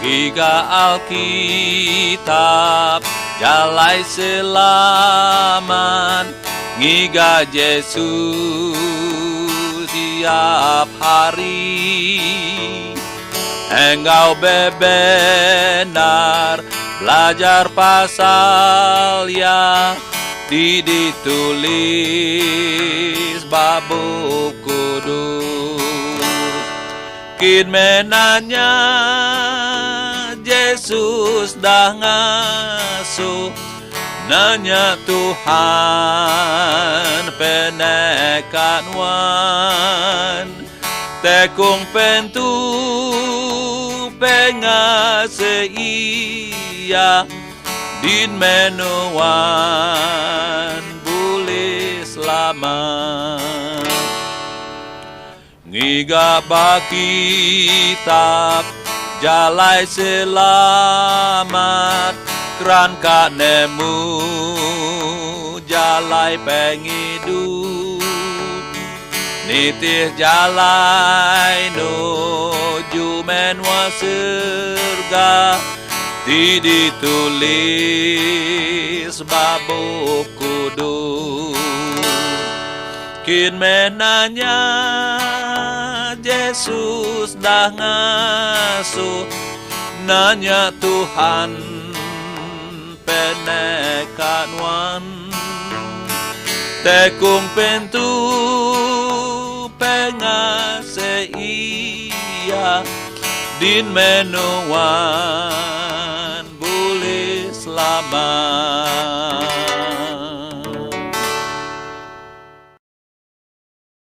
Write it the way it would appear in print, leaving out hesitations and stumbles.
Giga Alkitab jalai selamat, ngiga Yesus tiap hari. Engkau bebenar belajar pasal ya ditulis babuk kudus. Kin menanya Yesus dah ngasuh, nanya Tuhan penekan wan, tekung pentu pengasih din menuan boleh selamat. Ngiga Bakitab jalai selamat, keran kanemu jalai pengidup, nitih jalai nuju menwa surga, ditulis babuk kudus. Kin menanya Yesus dah ngasuh, nanya Tuhan penekan wan, tekung pentu pengasih ia din menuan boleh selamat.